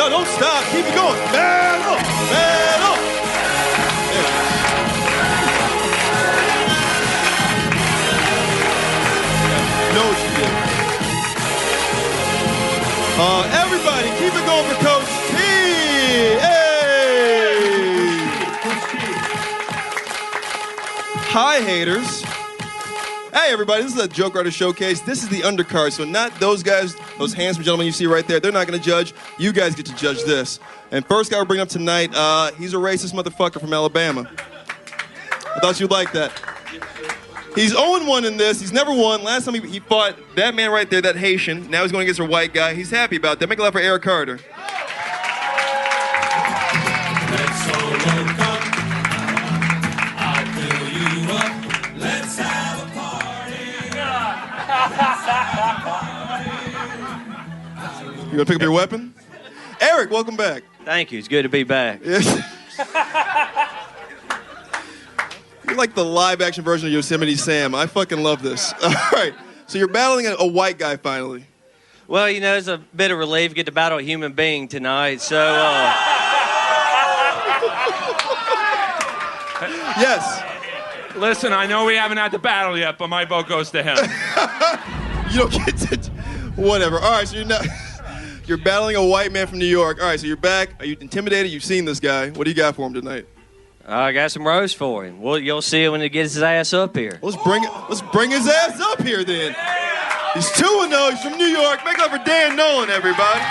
go. Don't stop. Keep it going. Battle. Battle. No, she did. Everybody, keep it going for Coach T. Hey. Hi, haters. Hey, everybody, this is a Joke Writer Showcase. This is the undercard, so not those guys, those handsome gentlemen you see right there. They're not going to judge. You guys get to judge this. And first guy we're bringing up tonight, he's a racist motherfucker from Alabama. I thought you'd like that. He's 0-1 in this. He's never won. Last time he fought that man right there, that Haitian. Now he's going against a white guy. He's happy about that. Make a laugh for Eric Carter. You gonna pick up your weapon? Eric, welcome back. Thank you. It's good to be back. Yes. You're like the live-action version of Yosemite Sam. I fucking love this. All right. So you're battling a white guy finally. Well, you know, it's a bit of relief. Get to battle a human being tonight. So, Yes. Listen, I know we haven't had the battle yet, but my vote goes to him. You don't get to... Whatever. All right, so you're battling a white man from New York. All right, so you're back. Are you intimidated? You've seen this guy. What do you got for him tonight? I got some roast for him. Well, you'll see it when he gets his ass up here. Let's bring his ass up here then. He's 2-0. He's from New York. Make it up for Dan Nolan, everybody.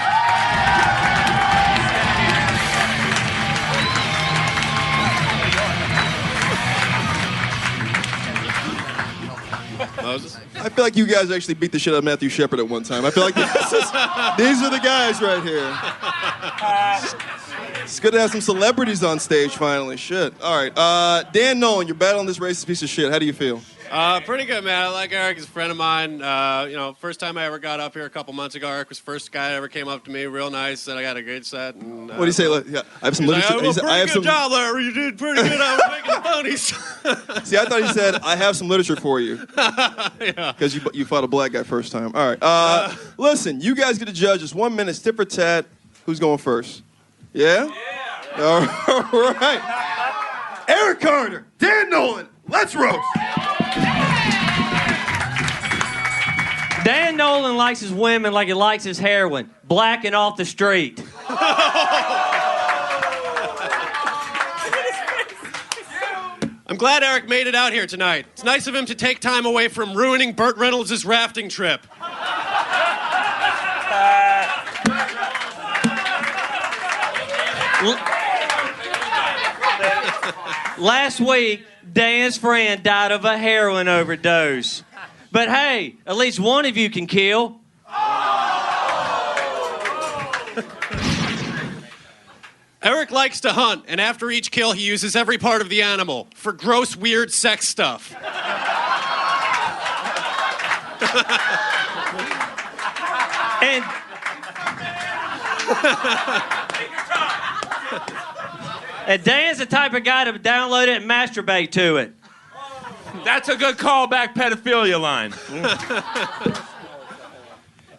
I feel like you guys actually beat the shit out of Matthew Shepard at one time. I feel like these are the guys right here. It's good to have some celebrities on stage finally. Shit. All right. Dan Nolan, you're battling this racist piece of shit. How do you feel? Pretty good, man. I like Eric. He's a friend of mine. First time I ever got up here a couple months ago, Eric was the first guy that ever came up to me. Real nice. Said I got a great set. And, what do you say? Yeah, I have some literature. I have some job, Larry. You did pretty good. I was making the ponies. See, I thought he said, I have some literature for you. Yeah. Because you fought a black guy first time. All right. Listen, you guys get to judge. It's 1 minute, tit for tat. Who's going first? Yeah? Yeah. All right. Eric Carter, Dan Nolan, let's roast. Dan Nolan likes his women like he likes his heroin, black and off the street. I'm glad Eric made it out here tonight. It's nice of him to take time away from ruining Burt Reynolds' rafting trip. Last week, Dan's friend died of a heroin overdose. But hey, at least one of you can kill. Eric likes to hunt, and after each kill, he uses every part of the animal for gross, weird sex stuff. And Dan's the type of guy to download it and masturbate to it. That's a good callback pedophilia line.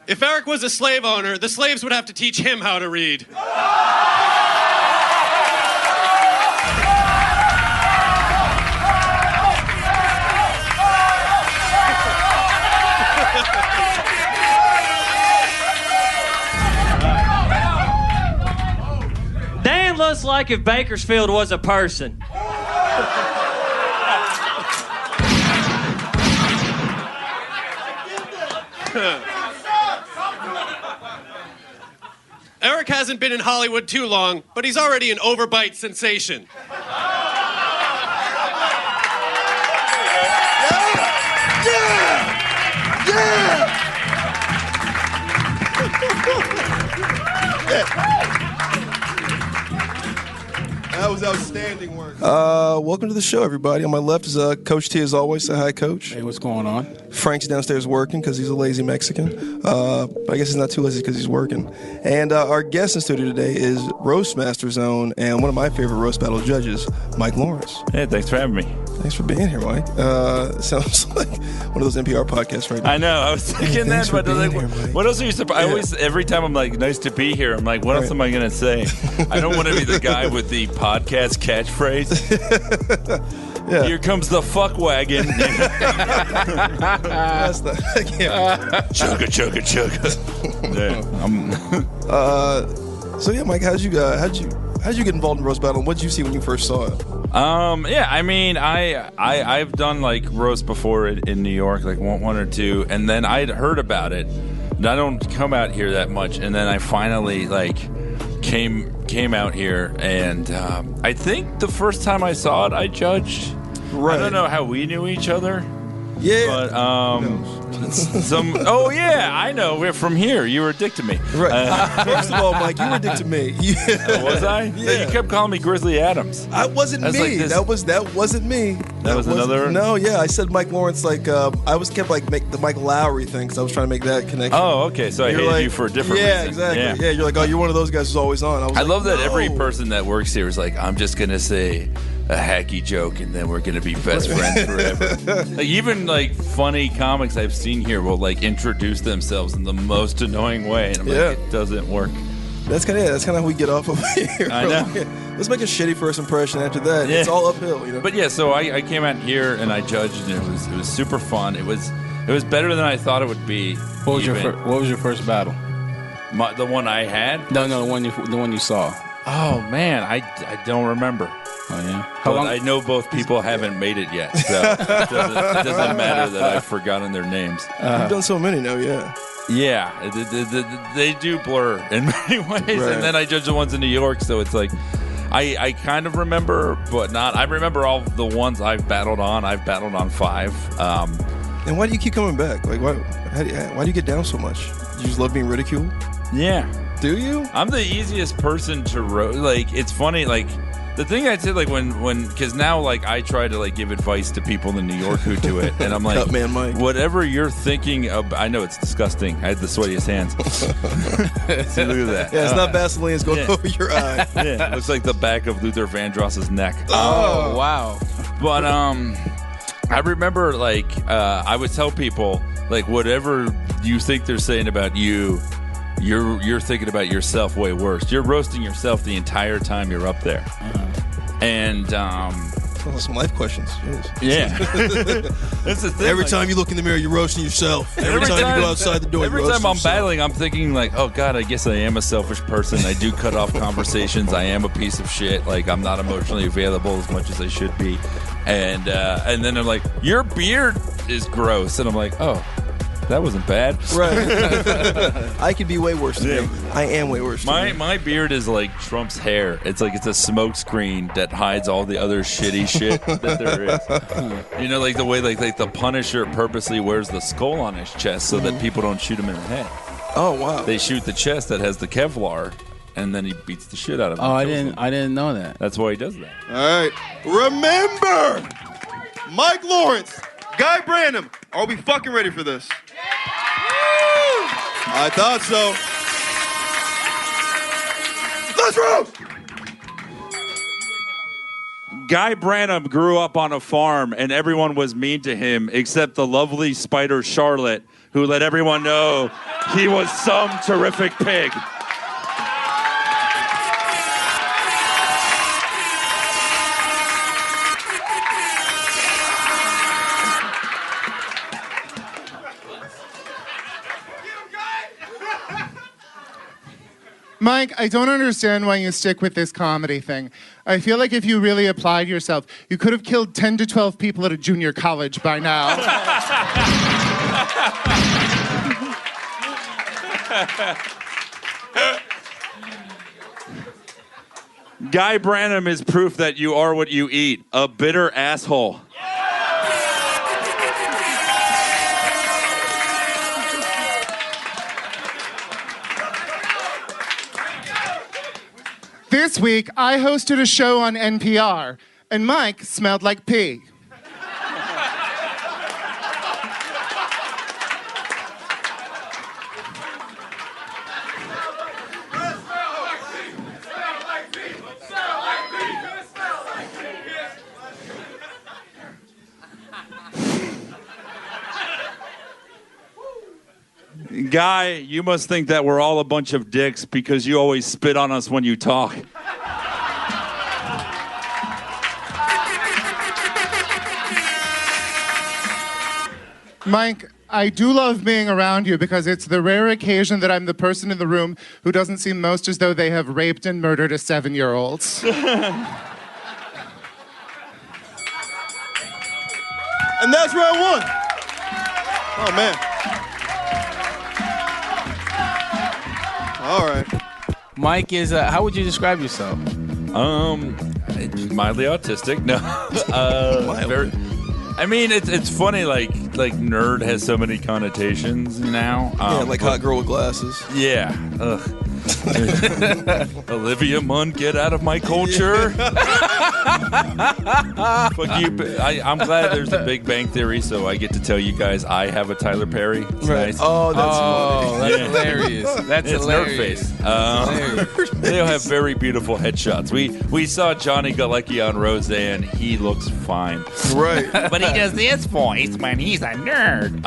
If Eric was a slave owner, the slaves would have to teach him how to read. Dan looks like if Bakersfield was a person. Eric hasn't been in Hollywood too long, but he's already an overbite sensation. That was outstanding work. Welcome to the show, everybody. On my left is CoachTea, as always. Say hi, Coach. Hey, what's going on? Frank's downstairs working because he's a lazy Mexican. But I guess he's not too lazy because he's working. And our guest in studio today is Roastmasters own and one of my favorite roast battle judges, Mike Lawrence. Hey, thanks for having me. Thanks for being here, Mike. Sounds like one of those NPR podcasts right now. I know. I was thinking that, but like, what else are you surprised? I always, every time I'm like, nice to be here, I'm like, what else am I going to say? I don't want to be the guy with the podcast catchphrase. Yeah. Here comes the fuck wagon. That's the, I can't. Chugga, chugga, chugga. Yeah, So yeah, Mike, how'd you get involved in roast battle? And what did you see when you first saw it? Yeah, I mean, I've done like roast before in New York, like one or two, and then I'd heard about it. And I don't come out here that much, and then I finally like came out here, and I think the first time I saw it, I judged. Right. I don't know how we knew each other. Yeah. But I know. We're from here. You were a dick to me. Right. First of all, Mike, you were a dick to me. Was I? Yeah. You kept calling me Grizzly Adams. I wasn't me. Like this. That wasn't me. That was another? No, yeah. I said Mike Lawrence. Like I kept make the Mike Lowry thing because I was trying to make that connection. Oh, okay. So I hated you for a different reason. Yeah, exactly. Yeah, you're like, oh, you're one of those guys who's always on. I love that every person that works here is like, I'm just gonna say a hacky joke and then we're gonna be best friends forever. Like, even like funny comics I've seen here will like introduce themselves in the most annoying way, and I'm like, it doesn't work. That's kind of how we get off over here. I know. Let's make a shitty first impression. After that, it's all uphill, you know. But yeah, so I came out here and I judged, and it was super fun. It was better than I thought it would be. What was your first battle? The one I had? No, the one you saw. Oh man, I don't remember. Oh yeah. How long? I know both people haven't made it yet, so it doesn't matter that I've forgotten their names. You've done so many now, yeah. Yeah, they do blur in many ways, right. And then I judge the ones in New York, so it's like I kind of remember, but not. I remember all the ones I've battled on. I've battled on 5. And why do you keep coming back? Like, why do you get down so much? Do you just love being ridiculed? Yeah. Do you? I'm the easiest person to roast. Like, it's funny, like, the thing I'd say, like, when because now, like, I try to, like, give advice to people in New York who do it, and I'm like, Cut man Mike. Whatever you're thinking of, I know it's disgusting. I had the sweatiest hands. See, look at that. Yeah, it's not Vaseline, it's going over your eye. Yeah, it looks like the back of Luther Vandross's neck. Oh, wow. But, I remember, like, I would tell people, like, whatever you think they're saying about you, you're thinking about yourself way worse. You're roasting yourself the entire time you're up there. And some life questions. Jeez. Yeah, that's the thing. Every like, time you look in the mirror, you're roasting yourself. Every time you go outside the door, every you're time roasting I'm yourself. battling, I'm thinking like, oh God, I guess I am a selfish person. I do cut off conversations. I am a piece of shit. Like, I'm not emotionally available as much as I should be. And then I'm like, your beard is gross, and I'm like, oh, that wasn't bad. Right. I could be way worse than me. I am way worse than me. My beard is like Trump's hair. It's like it's a smoke screen that hides all the other shitty shit that there is. You know, like the way like the Punisher purposely wears the skull on his chest so that people don't shoot him in the head. Oh wow. They shoot the chest that has the Kevlar, and then he beats the shit out of him. Oh, I didn't know that. That's why he does that. All right. Remember, Mike Lawrence, Guy Branum. Are we fucking ready for this? I thought so. Let's roast! Guy Branum grew up on a farm, and everyone was mean to him except the lovely spider Charlotte, who let everyone know he was some terrific pig. Mike, I don't understand why you stick with this comedy thing. I feel like if you really applied yourself, you could have killed 10 to 12 people at a junior college by now. Guy Branum is proof that you are what you eat, a bitter asshole. This This week, I hosted a show on NPR, and Mike smelled like pee. Guy, you must think that we're all a bunch of dicks because you always spit on us when you talk. Mike, I do love being around you because it's the rare occasion that I'm the person in the room who doesn't seem most as though they have raped and murdered a 7-year-old. And that's round one. Oh, man. All right. Mike is, how would you describe yourself? Mildly autistic. No. Very, I mean, it's funny, like nerd has so many connotations now. Yeah, like hot girl with glasses. Yeah. Ugh. Olivia Munn, get out of my culture. Fuck you. I'm glad there's a Big Bang Theory, so I get to tell you guys I have a Tyler Perry. It's nice. Oh, that's funny. That's hilarious. That's It's hilarious. Nerd face. They'll have very beautiful headshots. We saw Johnny Galecki on Roseanne. He looks fine. Right. But he does this voice when he's a nerd.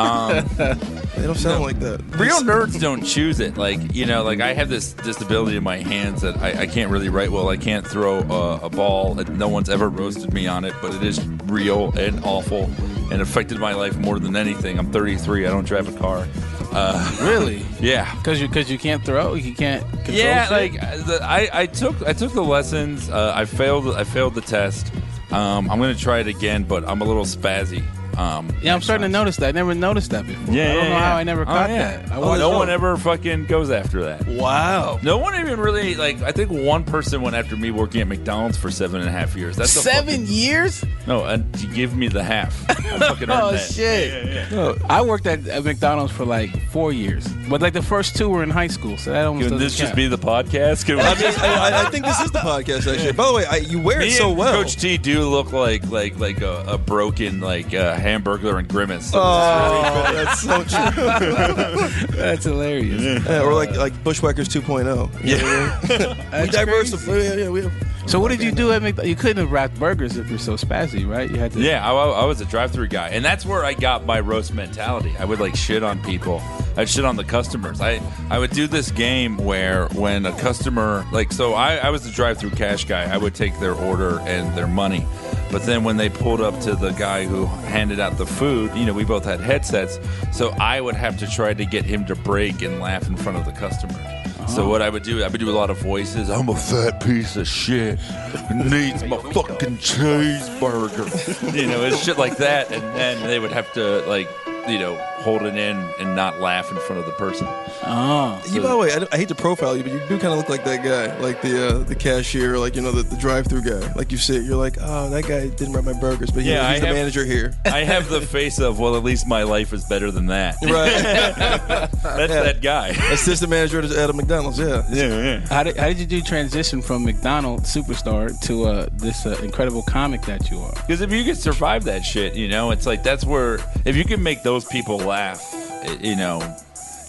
They don't sound like that. Real nerds don't choose it. Like I have this disability in my hands that I can't really write well. I can't throw a ball. No one's ever roasted me on it, but it is real and awful and affected my life more than anything. I'm 33. I don't drive a car. Really? Yeah. Because you can't throw? You can't control Yeah, shit? like I took the lessons. I failed the test. I'm gonna try it again, but I'm a little spazzy. Yeah, I'm starting to notice that. I never noticed that before. I don't know how I never caught that. No one ever fucking goes after that. Wow. No one even really, I think one person went after me working at McDonald's for 7.5 years. That's 7 years? No, and you give me the half. I fucking earned Oh, that. shit. Yeah. I worked at McDonald's for 4 years. But the first 2 were in high school, so that almost Can doesn't this just count. be the podcast? Can we I think this is the podcast, actually. By the way, you wear it Me so and well. Coach T do look like a broken Hamburglar and Grimace. Oh, that's so true. That's hilarious. Yeah, or like Bushwhackers 2.0. Yeah. We diversify. Yeah, we have. So what did you do at McDonald's? You couldn't have wrapped burgers if you're so spazzy, right? You had to. Yeah, I was a drive-through guy, and that's where I got my roast mentality. I would shit on people. I'd shit on the customers. I would do this game where when a customer I was the drive-through cash guy. I would take their order and their money, but then when they pulled up to the guy who handed out the food, we both had headsets, so I would have to try to get him to break and laugh in front of the customer. So what I would do a lot of voices. I'm a fat piece of shit who needs my fucking cheeseburger. It's shit like that. And then they would have to hold it in and not laugh in front of the person. Oh. By the way, I hate to profile you, but you do kind of look like that guy, like the cashier, the drive-through guy. Like you sit, you're like, oh, that guy didn't wrap my burgers, but he's the manager here. I have the face of, well, at least my life is better than that. Right. That's that guy. Assistant manager at a McDonald's. Yeah. How did you do transition from McDonald's superstar to this incredible comic that you are? Because if you can survive that shit, it's that's where, if you can make those people laugh,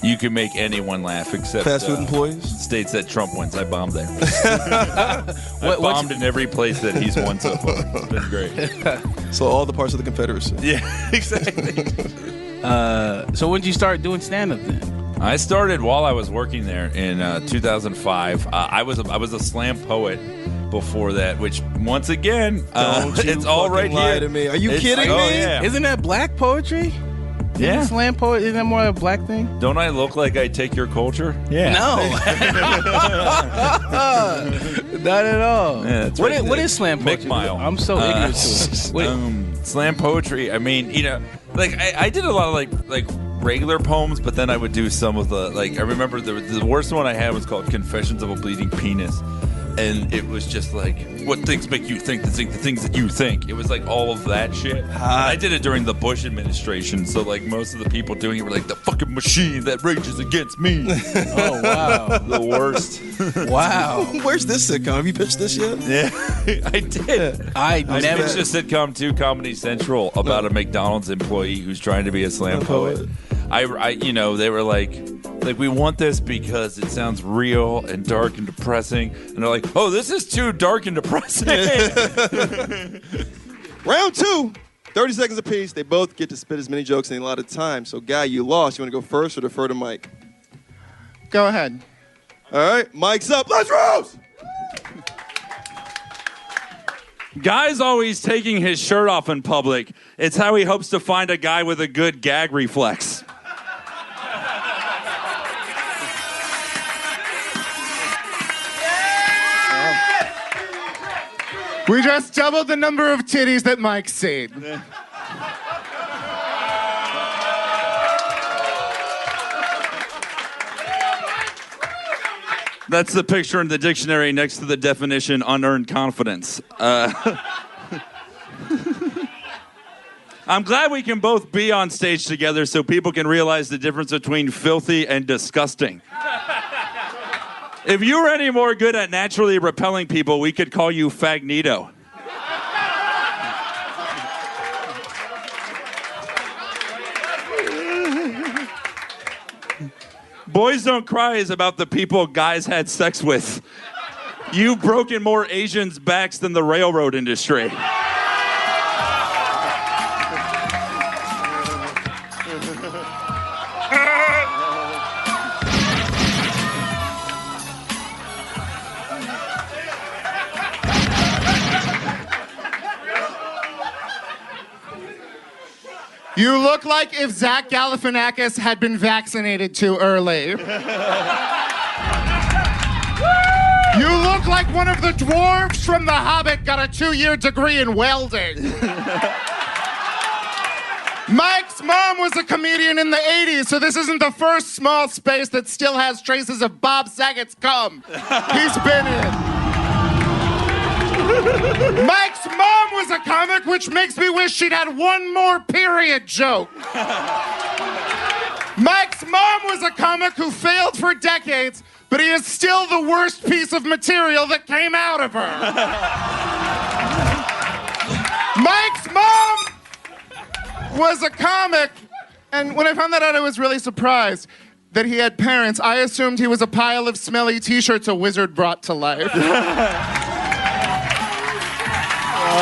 you can make anyone laugh except fast food employees. States that Trump wins. I bombed there. I bombed in every place that he's won so far. It's been great. So all the parts of the Confederacy. Yeah, exactly. So when did you start doing stand-up then? I started while I was working there in 2005. I was a slam poet before that, which once again, it's all right lie here. to me. Are you kidding me? Oh, yeah. Isn't that black poetry? Yeah. Slam poet, isn't that more a black thing? Don't I look like I take your culture? Yeah. No. Not at all. Yeah, that's what right. What is slam poetry? McMile. I'm so ignorant to it. What- Slam poetry. I mean, I did a lot of regular poems, but then I would do some of the I remember the worst one I had was called Confessions of a Bleeding Penis, and it was just like, what things make you think the things that you think. It was like all of that shit. I did it during the Bush administration, so like most of the people doing it were like, the fucking machine that rages against me. Oh, wow. The worst. Wow. Where's this sitcom? Have you pitched this yet? Yeah, I did. I I never. pitched a sitcom to Comedy Central about a McDonald's employee who's trying to be a slam poet. They were like, we want this because it sounds real and dark and depressing. And they're like, oh, this is too dark and depressing. Round 2, 30 seconds apiece. They both get to spit as many jokes in a lot of time. So, Guy, you lost. You want to go first or defer to Mike? Go ahead. All right, Mike's up. Let's roast! Guy's always taking his shirt off in public. It's how he hopes to find a guy with a good gag reflex. We just doubled the number of titties that Mike's seen. That's the picture in the dictionary next to the definition unearned confidence. I'm glad we can both be on stage together so people can realize the difference between filthy and disgusting. If you were any more good at naturally repelling people, we could call you Fagnito. Boys Don't Cry is about the people guys had sex with. You've broken more Asians' backs than the railroad industry. You look like if Zach Galifianakis had been vaccinated too early. You look like one of the dwarves from The Hobbit got a 2-year degree in welding. Mike's mom was a comedian in the 80s, so this isn't the first small space that still has traces of Bob Saget's cum he's been in. Mike's mom was a comic, which makes me wish she'd had one more period joke. Mike's mom was a comic who failed for decades, but he is still the worst piece of material that came out of her. Mike's mom was a comic, and when I found that out, I was really surprised that he had parents. I assumed he was a pile of smelly t-shirts a wizard brought to life. All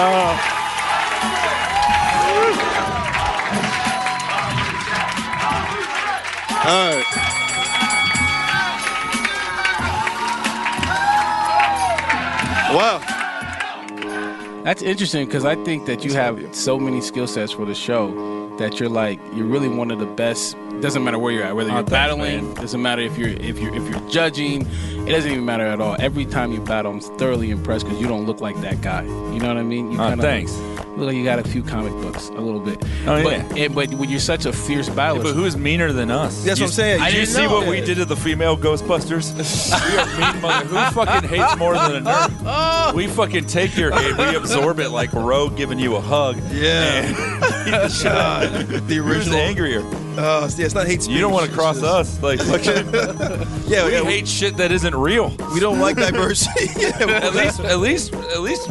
right. Wow. That's interesting because I think that you have so many skill sets for the show that you're really one of the best. Doesn't matter where you're at, whether you're battling, doesn't matter if you're judging, it doesn't even matter at all. Every time you battle, I'm thoroughly impressed because you don't look like that guy. You know what I mean? You Thanks. Look like you got a few comic books, a little bit. Oh, yeah. But when you're such a fierce battler. But who's meaner than us? That's what I'm saying. Did you see what we did to the female Ghostbusters? We are mean mother. Who fucking hates more than a nerd? We fucking take your hate, we absorb it like Rogue giving you a hug. Yeah. The original. Who's angrier? Yeah, it's not hate speech. You don't want to cross us. Like, fucking, yeah, we hate shit that isn't real. We don't like diversity. At least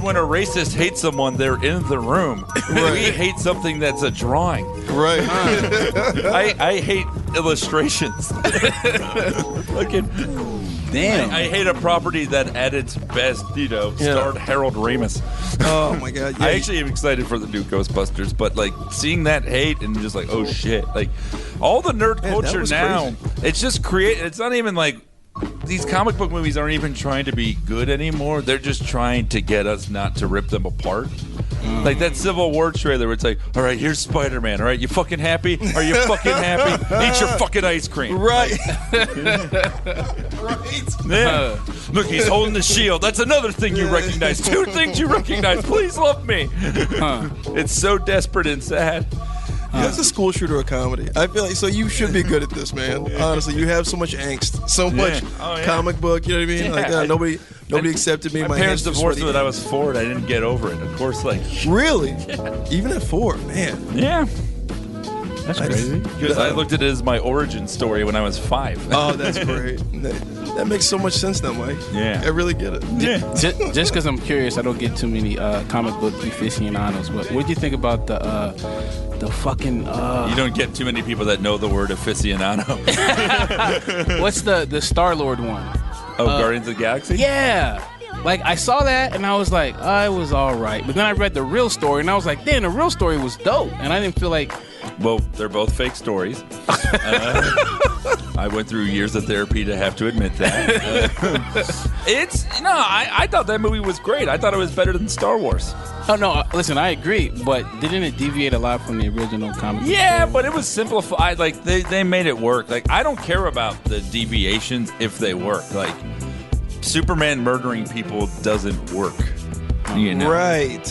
when a racist hates someone, they're in the room. Right. We hate something that's a drawing. Right. I hate illustrations. Fucking damn. I hate a property that at its best, starred Harold Ramis. Oh my God. Yeah, I actually am excited for the new Ghostbusters, but like seeing that hate and just like, oh shit, like all the nerd culture now, it's just it's not even like these comic book movies aren't even trying to be good anymore. They're just trying to get us not to rip them apart. Like that Civil War trailer where it's like, all right, here's Spider-Man. All right, you fucking happy? Are you fucking happy? Eat your fucking ice cream. Right. Yeah. Look, he's holding the shield. That's another thing you recognize. 2 things you recognize. Please love me. It's so desperate and sad. That's a school shooter of comedy. I feel like, so you should be good at this, man. Honestly, you have so much angst, so much comic book, you know what I mean? Like, nobody, Nobody accepted me. My parents hands were divorced me sweaty. when I was 4 and I didn't get over it. Of course, like... Really? Even at 4, man. Yeah. That's crazy. Because I looked at it as my origin story when I was 5. Oh, that's great. That makes so much sense now, Mike. Yeah. I really get it. Yeah. Just because I'm curious, I don't get too many comic book aficionados. But what do you think about the fucking? You don't get too many people that know the word aficionado. What's the Star-Lord one? Oh, Guardians of the Galaxy? Yeah. Like, I saw that, and I was like, it was all right. But then I read the real story, and I was like, damn, the real story was dope. And I didn't feel like... Well, they're both fake stories. I went through years of therapy to have to admit that. I thought that movie was great. I thought it was better than Star Wars. Oh, no, listen, I agree. But didn't it deviate a lot from the original comic book Yeah, story? but it was simplified. Like, they made it work. Like, I don't care about the deviations if they work. Like, Superman murdering people doesn't work. You know? Right.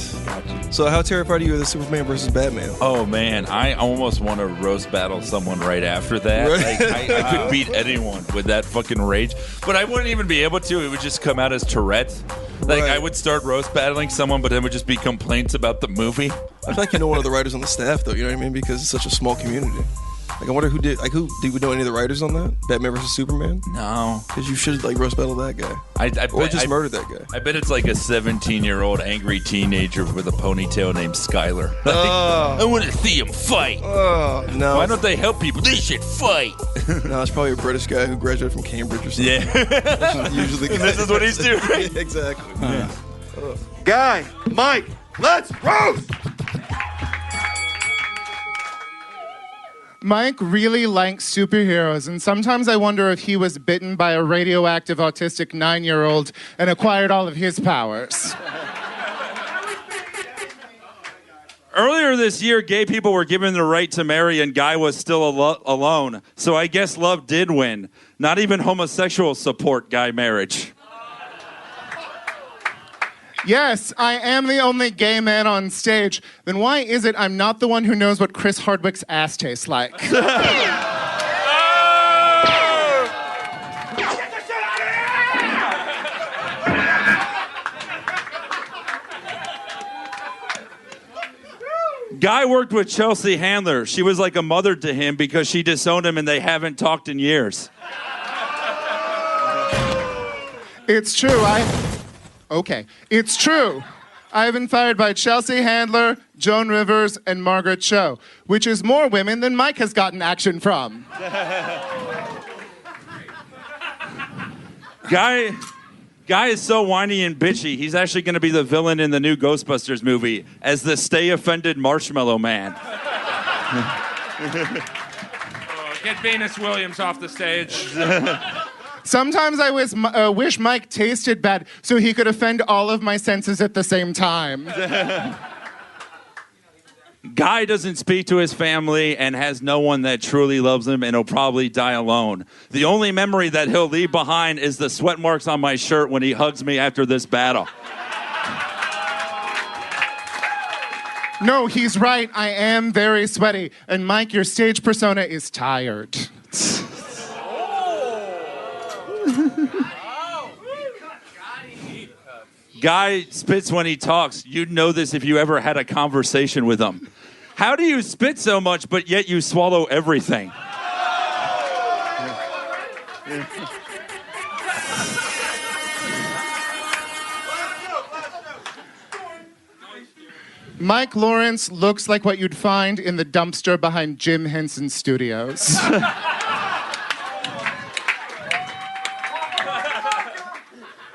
So how terrified are you of the Superman versus Batman? Oh, man. I almost want to roast battle someone right after that. Right. Like, I could beat anyone with that fucking rage. But I wouldn't even be able to. It would just come out as Tourette's. Like, Right. I would start roast battling someone, but then it would just be complaints about the movie. I feel like you know one of the writers on the staff, though. You know what I mean? Because it's such a small community. Like, I wonder who did. Like, do we know any of the writers on that? Batman versus Superman? No. Because you should like roast battle that guy, I or just murder that guy. I bet it's like a 17-year-old angry teenager with a ponytail named Skylar. I want to see him fight. Oh no! Why don't they help people? They should fight. No, it's probably a British guy who graduated from Cambridge or something. Yeah. Usually, This is what he's doing. Yeah, exactly. Guy, Mike, let's roast! Mike really likes superheroes, and sometimes I wonder if he was bitten by a radioactive autistic 9-year-old and acquired all of his powers. Earlier this year, gay people were given the right to marry and Guy was still alone. So I guess love did win. Not even homosexuals support gay marriage. Yes, I am the only gay man on stage. Then why is it I'm not the one who knows what Chris Hardwick's ass tastes like? Guy worked with Chelsea Handler. She was like a mother to him because she disowned him and they haven't talked in years. It's true, It's true. I've been fired by Chelsea Handler, Joan Rivers, and Margaret Cho, which is more women than Mike has gotten action from. Guy is so whiny and bitchy, he's actually going to be the villain in the new Ghostbusters movie as the Stay Offended Marshmallow Man. Get Venus Williams off the stage. Sometimes I wish Mike tasted bad so he could offend all of my senses at the same time. Guy doesn't speak to his family and has no one that truly loves him and he'll probably die alone. The only memory that he'll leave behind is the sweat marks on my shirt when he hugs me after this battle. No, he's right. I am very sweaty. And Mike, your stage persona is tired. Guy spits when he talks. You'd know this if you ever had a conversation with him. How do you spit so much, but yet you swallow everything? Mike Lawrence looks like what you'd find in the dumpster behind Jim Henson Studios.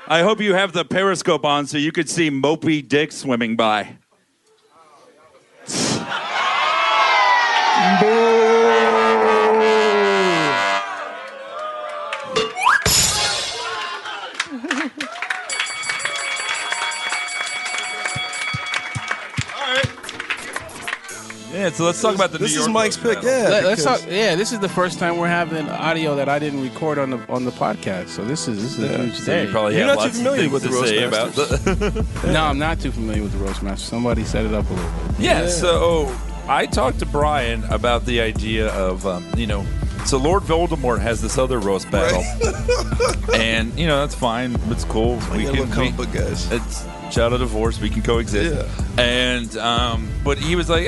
I hope you have the periscope on so you could see Moby Dick swimming by. Yeah, so let's talk about the New This York is Mike's pick, yeah. Let's because- talk. Yeah, this is the first time we're having audio that I didn't record on the podcast. So this is a huge So day. you probably You're have not too lots of familiar things with to the say about Roastmasters. No, I'm not too familiar with the Roastmasters. Somebody set it up a little bit. Yeah, so I talked to Brian about the idea of, So Lord Voldemort has this other roast battle, and that's fine. It's cool. We can comic book guys. It's child of divorce. We can coexist. Yeah. And but he was like,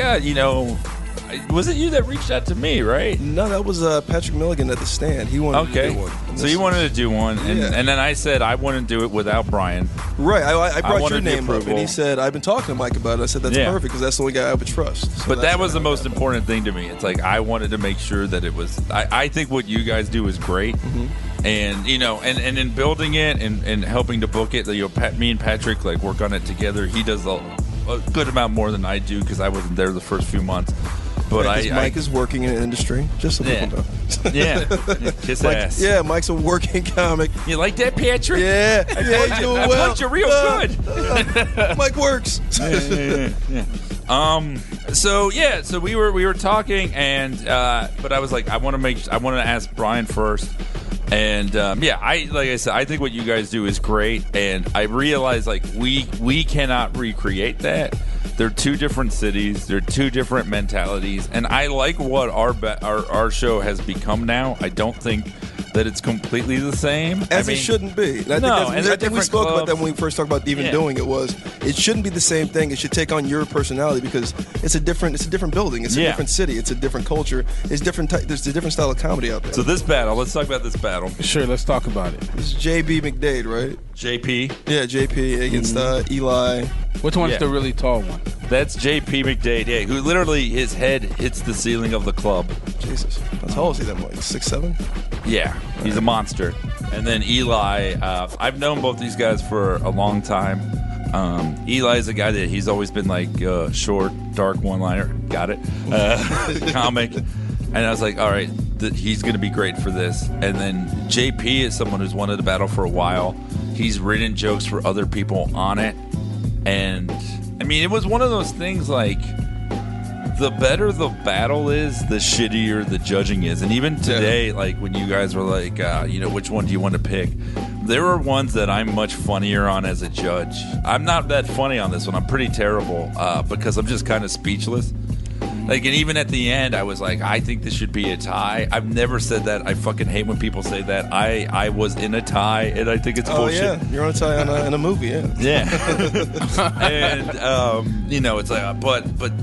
was it you that reached out to me, right? No, that was Patrick Milligan at the stand. He wanted to do one. So he wanted to do one, and then I said I wouldn't do it without Brian. Right. I brought your name up, approval. and he said, I've been talking to Mike about it. I said, that's perfect, because that's the only guy I would trust. So but that was the most important thing to me. It's like I wanted to make sure that it was. I think what you guys do is great. Mm-hmm. And and in building it and helping to book it, me and Patrick work on it together. He does a good amount more than I do because I wasn't there the first few months. But Mike is working in an industry, just so people know. Yeah, kiss ass. Yeah, Mike's a working comic. You like that, Patrick? Yeah, he's doing well. I punch you real good. Mike works. Yeah. So we were talking, and but I was like, I want to ask Brian first. And like I said, I think what you guys do is great, and I realize we cannot recreate that. They're two different cities. They're two different mentalities, and I like what our show has become now. I don't think that it's completely the same. It shouldn't be. And I think we spoke about that when we first talked about even doing it. It shouldn't be the same thing. It should take on your personality because it's a different building. It's a different city. It's a different culture. It's different. There's a different style of comedy out there. So this battle, let's talk about this battle. Sure, let's talk about it. This is JB McDade, right? JP. Yeah, JP against Eli. Which one's the really tall one? That's JP McDade, who literally his head hits the ceiling of the club. Jesus. How tall is he then, Mike? 6'7"? Yeah, he's a monster. And then Eli, I've known both these guys for a long time. Eli's a guy that he's always been short, dark one-liner. Got it. Comic. And I was like, all right, he's going to be great for this. And then JP is someone who's wanted to battle for a while. He's written jokes for other people on it. And, I mean, it was one of those things the better the battle is, the shittier the judging is. And even today, when you guys were which one do you want to pick? There are ones that I'm much funnier on as a judge. I'm not that funny on this one. I'm pretty terrible because I'm just kind of speechless. And even at the end, I was like, I think this should be a tie. I've never said that. I fucking hate when people say that. I was in a tie, and I think it's bullshit. Oh, yeah. You're on a tie in a movie, yeah. Yeah. And, it's but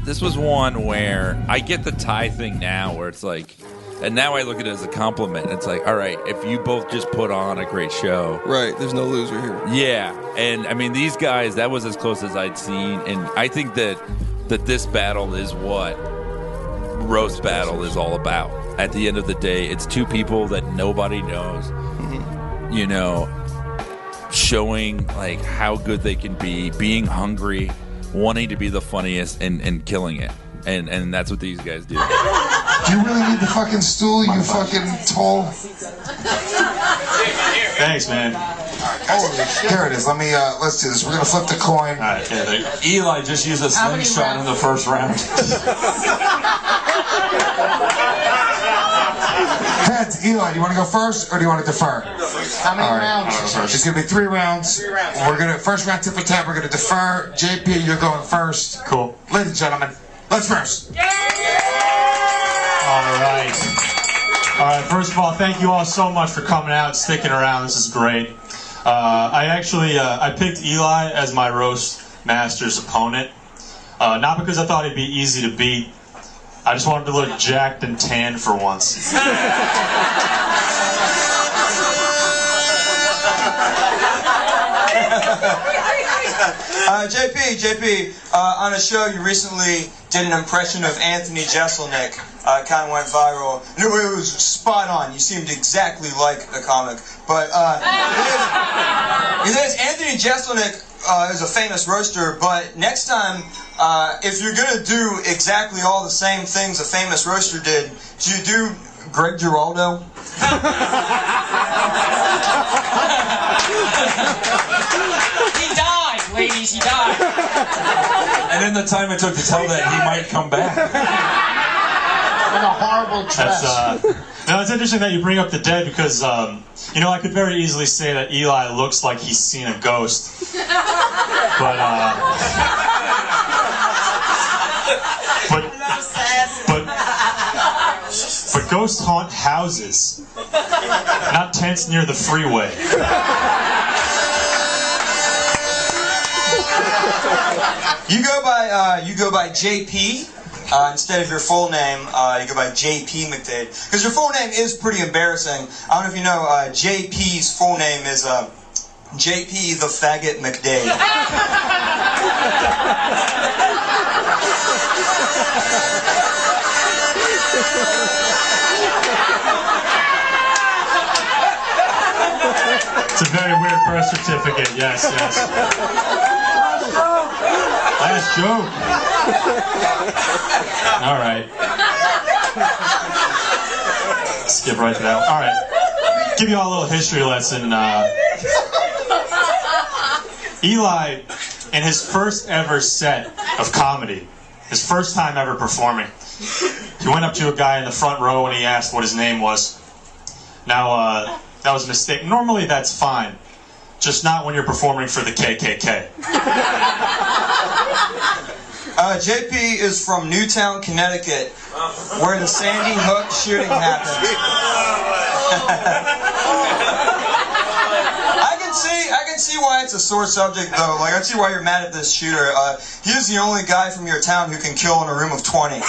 this was one where I get the tie thing now where it's and now I look at it as a compliment. It's all right, if you both just put on a great show. Right, there's no loser here. Yeah, and I mean, these guys, that was as close as I'd seen, and I think that this battle is what roast battle is all about. At the end of the day, it's two people that nobody knows, showing how good they can be, being hungry, wanting to be the funniest, and killing it. And that's what these guys do. Do you really need the fucking stool, you fucking tall? Thanks, man. Holy shit. Here it is. Let's do this. We're gonna flip the coin. All right, Eli just used a slingshot in the first round. Heads, Eli, do you want to go first or do you want to defer? How many rounds? It's gonna be 3 rounds. We're gonna first round tip for tap. We're gonna defer. JP, you're going first. Cool. Ladies and gentlemen, let's first. All right, first of all, thank you all so much for coming out and sticking around. This is great. I picked Eli as my Roastmasters opponent. Not because I thought he'd be easy to beat. I just wanted to look jacked and tan for once. JP, on a show you recently did an impression of Anthony Jeselnik. Kind of went viral. And it was spot on. You seemed exactly like a comic. But Anthony Jeselnik is a famous roaster, but next time, if you're going to do exactly all the same things a famous roaster did, do you do Greg Giraldo? He died, ladies, he died. And in the time it took to tell that, he might come back. In a horrible dress. Now, it's interesting that you bring up the dead because, I could very easily say that Eli looks like he's seen a ghost. But ghosts haunt houses, not tents near the freeway. You go by JP instead of your full name. You go by JP McDade because your full name is pretty embarrassing. I don't know if you know JP's full name is JP the Faggot McDade. It's a very weird birth certificate. Yes, yes. Last joke. All right. Skip right to that. All right. Give you all a little history lesson. Eli, in his first ever set of comedy, his first time ever performing, he went up to a guy in the front row and he asked what his name was. Now, that was a mistake. Normally that's fine, just not when you're performing for the KKK. JP is from Newtown, Connecticut, where the Sandy Hook shooting happened. I can see why it's a sore subject, though. Like, I can see why you're mad at this shooter. He is the only guy from your town who can kill in a room of 20.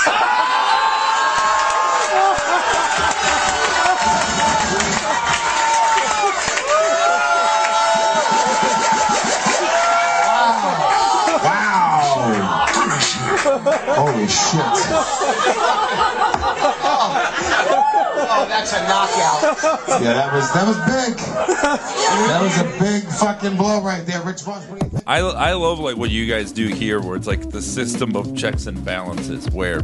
Holy shit. Oh, that's a knockout. Yeah, that was big. That was a big fucking blow right there. Rich Boss, what do you think? I love like what you guys do here, where it's like the system of checks and balances, where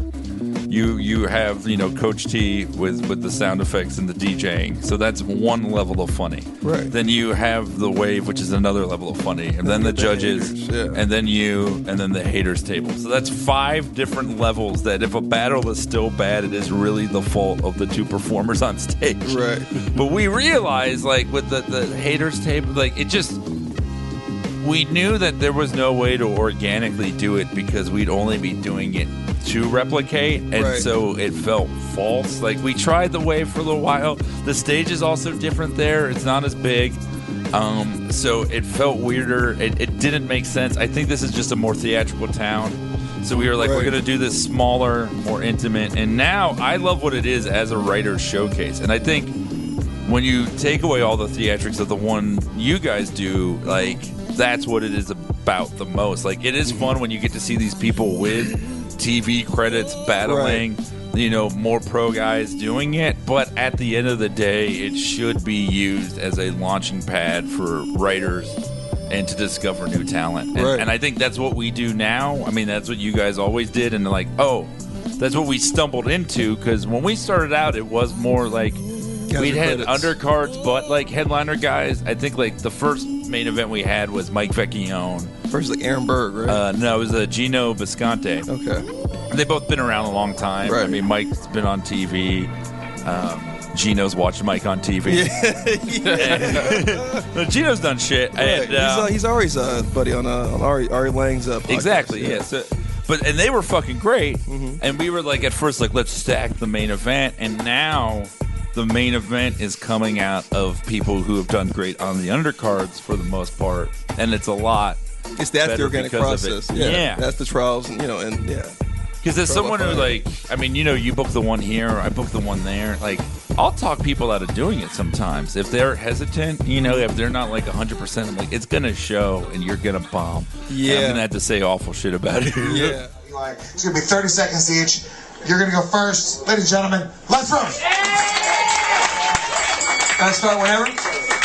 you have CoachTea with the sound effects and the DJing, so that's one level of funny. Right. Then you have the wave, which is another level of funny, and then the judges, haters, and then you, and then the haters table. So that's 5 different levels. That if a battle is still bad, it is really the fault of the 2 performers on stage. Right. But we realize, like with the haters table, like it just. We knew that there was no way to organically do it because we'd only be doing it to replicate, and so it felt false. Like, we tried the wave for a little while. The stage is also different there. It's not as big. So it felt weirder. It didn't make sense. I think this is just a more theatrical town. So we were like, we're going to do this smaller, more intimate. And now I love what it is as a writer's showcase. And I think when you take away all the theatrics of the one you guys do, like, that's what it is about the most. Like, it is fun when you get to see these people with TV credits battling, more pro guys doing it. But at the end of the day, it should be used as a launching pad for writers and to discover new talent. And I think that's what we do now. I mean, that's what you guys always did. And like, that's what we stumbled into, because when we started out, it was more like we'd had undercards, but like headliner guys. I think like the first main event we had was Mike Vecchione. First, like Aaron Berg, right? No, it was Gino Visconti. Okay. They've both been around a long time. Right. I mean, Mike's been on TV. Gino's watched Mike on TV. Yeah. Gino's done shit. Right. And, he's always buddy on Ari Lang's podcast. Exactly, yeah. So, and they were fucking great. Mm-hmm. And we were like, at first, like, let's stack the main event. And now the main event is coming out of people who have done great on the undercards for the most part. And it's a lot. That's the organic process. Yeah. That's the trials, and yeah. Because as someone who, like, I mean, you book the one here, I book the one there. Like, I'll talk people out of doing it sometimes. If they're hesitant, if they're not, like, 100%, I'm like, it's going to show and you're going to bomb. Yeah. And I'm going to have to say awful shit about it. Yeah. It's going to be 30 seconds each. You're going to go first. Ladies and gentlemen, let's roast. Can I start whenever?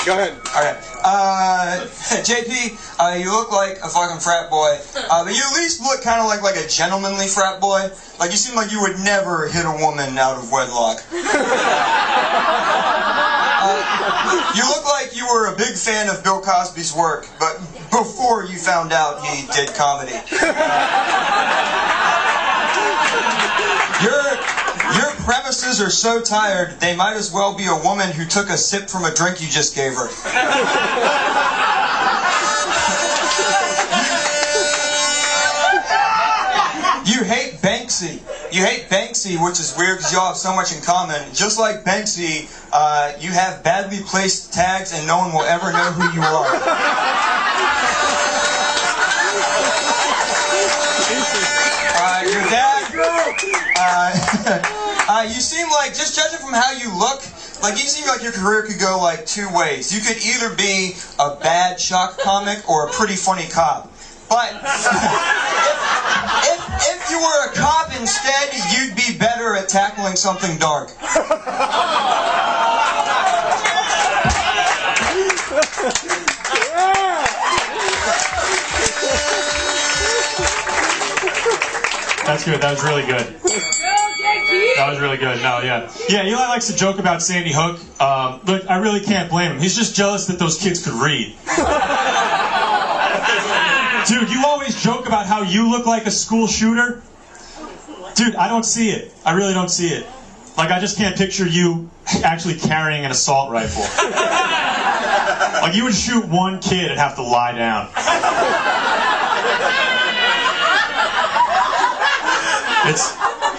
Go ahead. All right. JP, you look like a fucking frat boy, but you at least look kind of like a gentlemanly frat boy. Like, you seem like you would never hit a woman out of wedlock. You look like you were a big fan of Bill Cosby's work, but before you found out he did comedy. Your premises are so tired, they might as well be a woman who took a sip from a drink you just gave her. You hate Banksy. You hate Banksy, which is weird because y'all have so much in common. Just like Banksy, you have badly placed tags and no one will ever know who you are. Your dad, you seem like, just judging from how you look, like you seem like your career could go like two ways. You could either be a bad shock comic or a pretty funny cop. But if you were a cop instead, you'd be better at tackling something dark. That's good. That was really good. That was really good. No, yeah. Yeah, Eli likes to joke about Sandy Hook. Look, I really can't blame him. He's just jealous that those kids could read. Dude, you always joke about how you look like a school shooter. Dude, I don't see it. I really don't see it. Like, I just can't picture you actually carrying an assault rifle. Like, you would shoot one kid and have to lie down.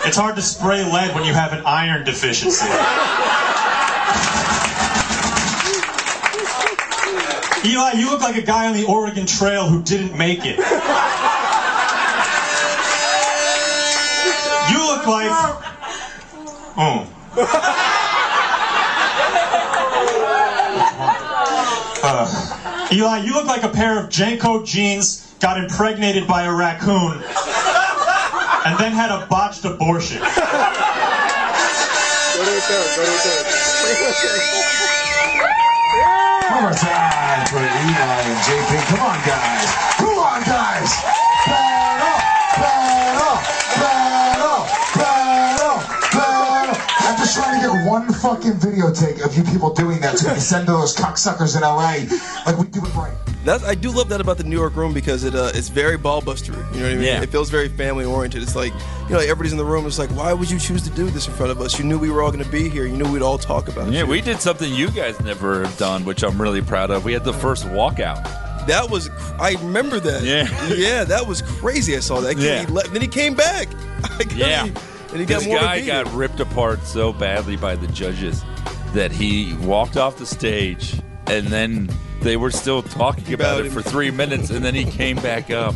It's hard to spray lead when you have an iron deficiency. Eli, you look like a guy on the Oregon Trail who didn't make it. You look like... Eli, you look like a pair of Janko jeans got impregnated by a raccoon and then had a botched abortion. One more time for Eli and JP. Come on, guys. Come on, guys. Battle, battle, battle, battle, battle. I'm just trying to get one fucking videotape of you people doing that so we can send to those cocksuckers in LA like we do it right. I do love that about the New York room because it's very ball bustery. You know what I mean? Yeah. It feels very family oriented. It's like, you know, like everybody's in the room. It's like, why would you choose to do this in front of us? You knew we were all going to be here. You knew we'd all talk about it. Yeah, we did something you guys never have done, which I'm really proud of. We had the first walkout. That was, I remember that. Yeah. Yeah, that was crazy. I saw that. Yeah. Then he came back. Yeah. And he got this more guy got ripped apart so badly by the judges that he walked off the stage and then they were still talking about it for 3 minutes and then he came back up.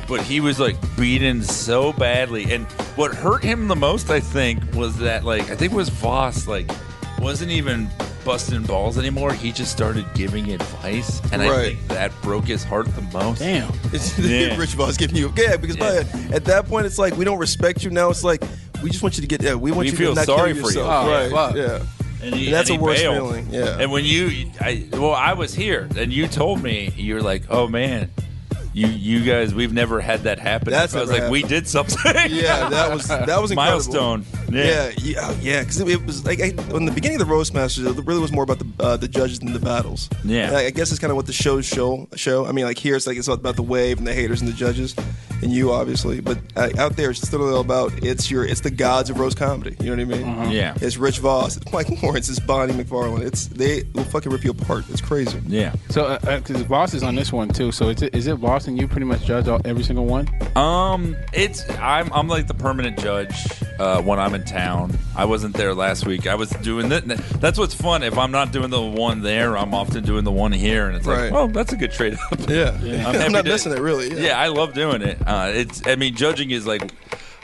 But he was like beaten so badly. And what hurt him the most, I think, was that I think it was Voss, wasn't even busting balls anymore. He just started giving advice. And I think that broke his heart the most. Damn. It's Rich Voss giving you, because at that point it's like, we don't respect you. Now it's like, we just want you to get, we want you feel to not sorry kill for you. yourself. Oh, right, yeah. And that's a worse bailed. feeling. Yeah. And when I was here, and you told me, you were like, "Oh man, you guys, we've never had that happen." That's I was never like, "We did something." Yeah, that was incredible. Milestone. Yeah, because it was like in the beginning of the Roastmasters, it really was more about the judges than the battles. Yeah, I guess it's kind of what the show. I mean, like here it's all about the wave and the haters and the judges, and you obviously. But out there, it's still all about it's the gods of roast comedy. You know what I mean? Uh-huh. Yeah. It's Rich Voss, it's Mike Lawrence, it's Bonnie McFarlane. They will fucking rip you apart. It's crazy. Yeah. So because Voss is on this one too, so is it Voss and you pretty much judge every single one? I'm like the permanent judge when I'm in town. I wasn't there last week. I was doing that. That's what's fun. If I'm not doing the one there, I'm often doing the one here, and it's like, well, that's a good trade up. Yeah. I'm not to, missing it really. Yeah, I love doing it. Judging is like,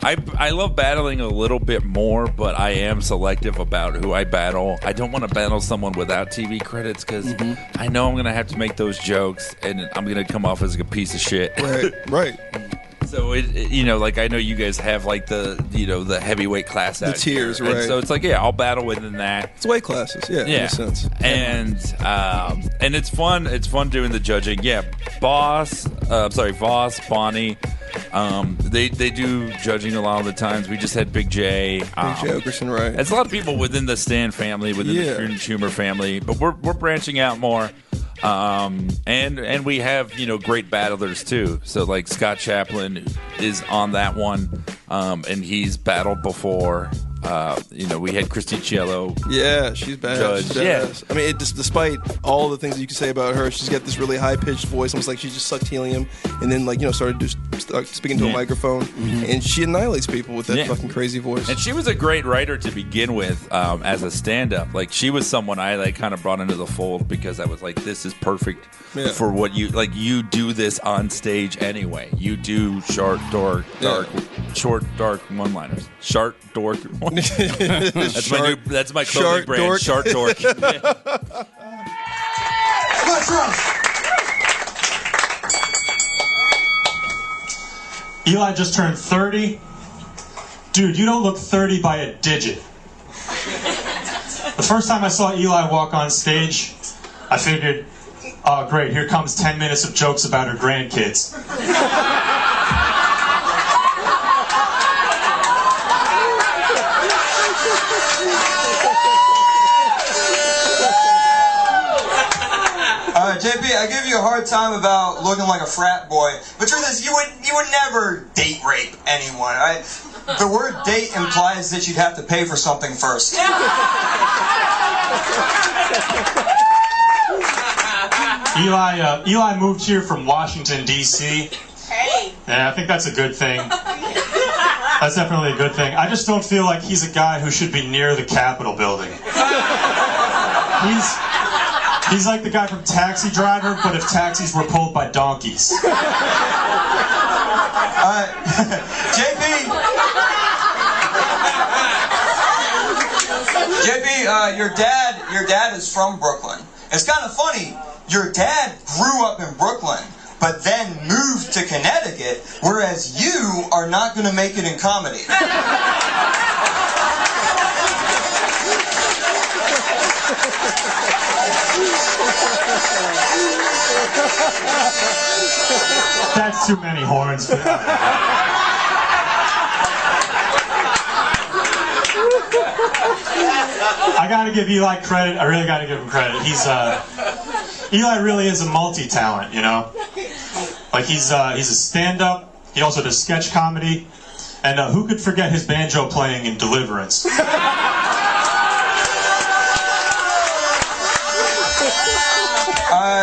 I love battling a little bit more, but I am selective about who I battle. I don't want to battle someone without TV credits because I know I'm going to have to make those jokes, and I'm going to come off as a piece of shit. Right. So I know you guys have the heavyweight class, the tiers, here. right? And so it's like, I'll battle within that. It's weight classes, in a sense. And it's fun. It's fun doing the judging. Yeah, Voss, Bonnie. They do judging a lot of the times. We just had Big J. Big J Okerson, right? It's a lot of people within the Stan family, within the Fringe Humor family, but we're branching out more. And we have great battlers too. So like Scott Chaplin is on that one, and he's battled before. We had Christy Cielo. Yeah, she's bad. Judge. She's badass. I mean, despite all the things that you can say about her, she's got this really high-pitched voice, almost like she just sucked helium, and then started speaking to a microphone, and she annihilates people with that fucking crazy voice. And she was a great writer to begin with as a stand-up. Like, she was someone I kind of brought into the fold because I was like, this is perfect for what you do this on stage anyway. You do short, dark one-liners. Short, dork. That's my clothing brand. Dork. Short dork. Eli just turned 30. Dude, you don't look 30 by a digit. The first time I saw Eli walk on stage, I figured, oh great, here comes 10 minutes of jokes about her grandkids. JP, I give you a hard time about looking like a frat boy, but truth is, you would never date rape anyone, right? The word date implies that you'd have to pay for something first. Eli moved here from Washington, D.C. Hey. Yeah, I think that's a good thing. That's definitely a good thing. I just don't feel like he's a guy who should be near the Capitol building. He's like the guy from Taxi Driver, but if taxis were pulled by donkeys. JP, your dad is from Brooklyn. It's kind of funny. Your dad grew up in Brooklyn, but then moved to Connecticut, whereas you are not going to make it in comedy. That's too many horns. I gotta give Eli credit. I really gotta give him credit. Eli really is a multi-talent, you know? Like, he's a stand-up. He also does sketch comedy. And who could forget his banjo playing in Deliverance?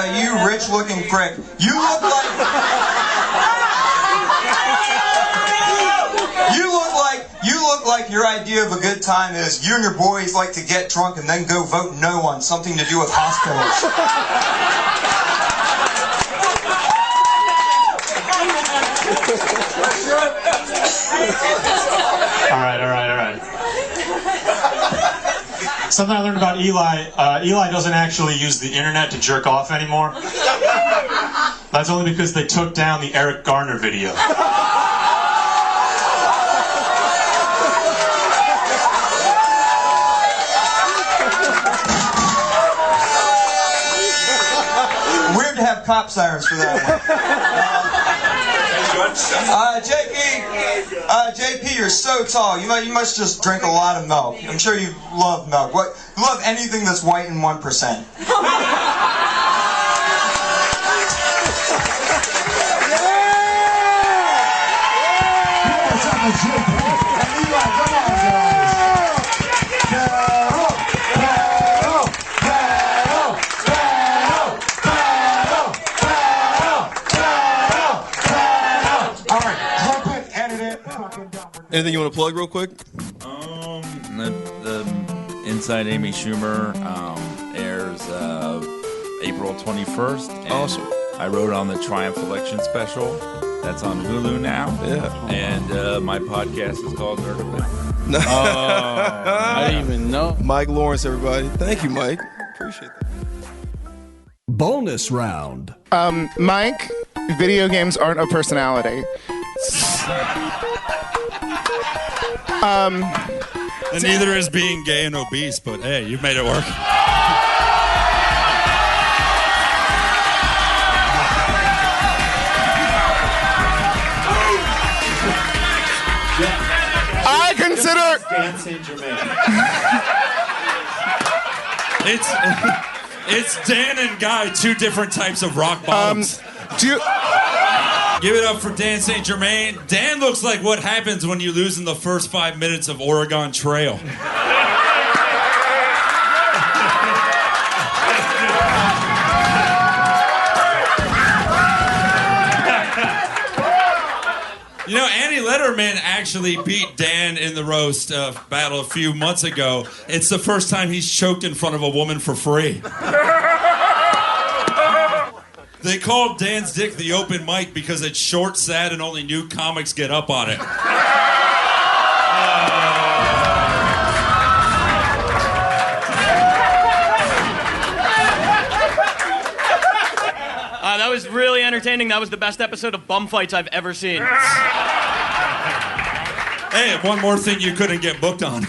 You rich-looking prick. You look like your idea of a good time is you and your boys like to get drunk and then go vote no on something to do with hospitals. All right. Something I learned about Eli, Eli doesn't actually use the internet to jerk off anymore. That's only because they took down the Eric Garner video. Weird to have cop sirens for that one. JP, you're so tall. You must just drink a lot of milk. I'm sure you love milk. You love anything that's white and 1%. Anything you want to plug real quick? The Inside Amy Schumer airs April 21st. Awesome. I wrote on the Triumph Election Special. That's on Hulu now. Yeah. And my podcast is called Nerdable. I didn't even know. Mike Lawrence, everybody. Thank you, Mike. Appreciate that. Bonus round. Mike, video games aren't a personality. And neither is being gay and obese, but hey, you've made it work. I consider dancing Germain. It's Dan and Guy, two different types of rock bottoms. Give it up for Dan St. Germain. Dan looks like what happens when you lose in the first 5 minutes of Oregon Trail. You know, Annie Letterman actually beat Dan in the roast battle a few months ago. It's the first time he's choked in front of a woman for free. They called Dan's dick the open mic because it's short, sad, and only new comics get up on it. That was really entertaining. That was the best episode of bum fights I've ever seen. Hey, one more thing you couldn't get booked on.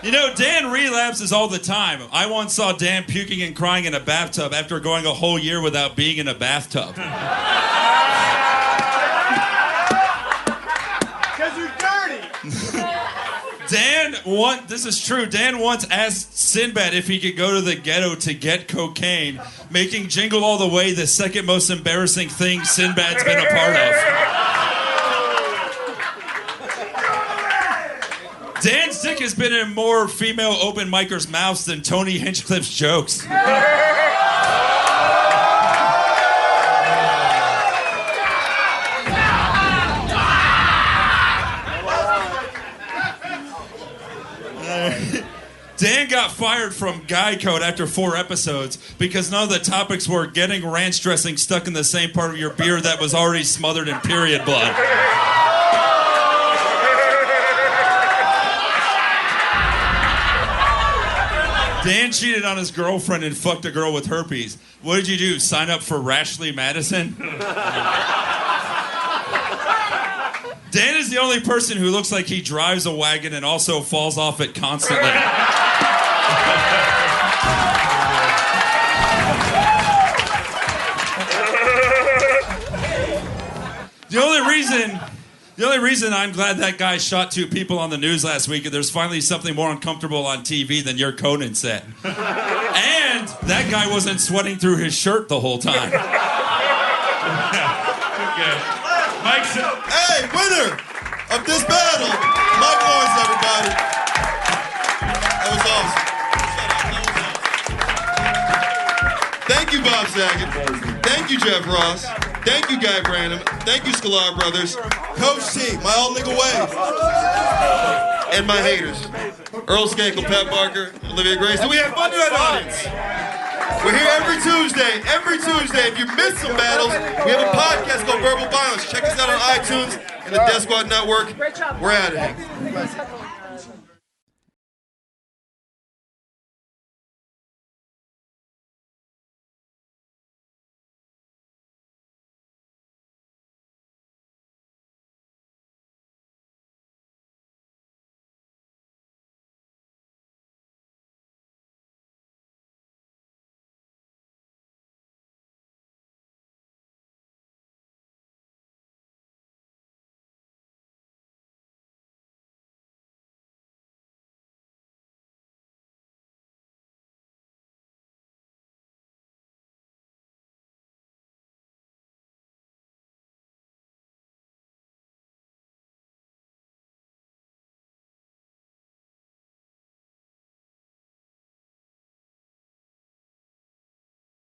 You know, Dan relapses all the time. I once saw Dan puking and crying in a bathtub after going a whole year without being in a bathtub. This is true. Dan once asked Sinbad if he could go to the ghetto to get cocaine, making Jingle All the Way the second most embarrassing thing Sinbad's been a part of. Dan's dick has been in more female open micers' mouths than Tony Hinchcliffe's jokes. Dan got fired from Guy Code after 4 episodes because none of the topics were getting ranch dressing stuck in the same part of your beard that was already smothered in period blood. Dan cheated on his girlfriend and fucked a girl with herpes. What did you do? Sign up for Rashley Madison? Dan is the only person who looks like he drives a wagon and also falls off it constantly. The only reason I'm glad that guy shot 2 people on the news last week is there's finally something more uncomfortable on TV than your Conan set. And that guy wasn't sweating through his shirt the whole time. Okay. Mike's hey, winner of this battle, Mike Morris, everybody. That was awesome. Thank you, Bob Saget. Thank you, Jeff Ross. Thank you, Guy Branum. Thank you, Sklar Brothers. CoachTea, my old nigga Wave. And my haters. Earl Skakel, Pat Barker, Olivia Grace. Do we have fun tonight, audience? We're here every Tuesday. Every Tuesday. If you missed some battles, we have a podcast called Verbal Violence. Check us out on iTunes and the Death Squad Network. We're out of here.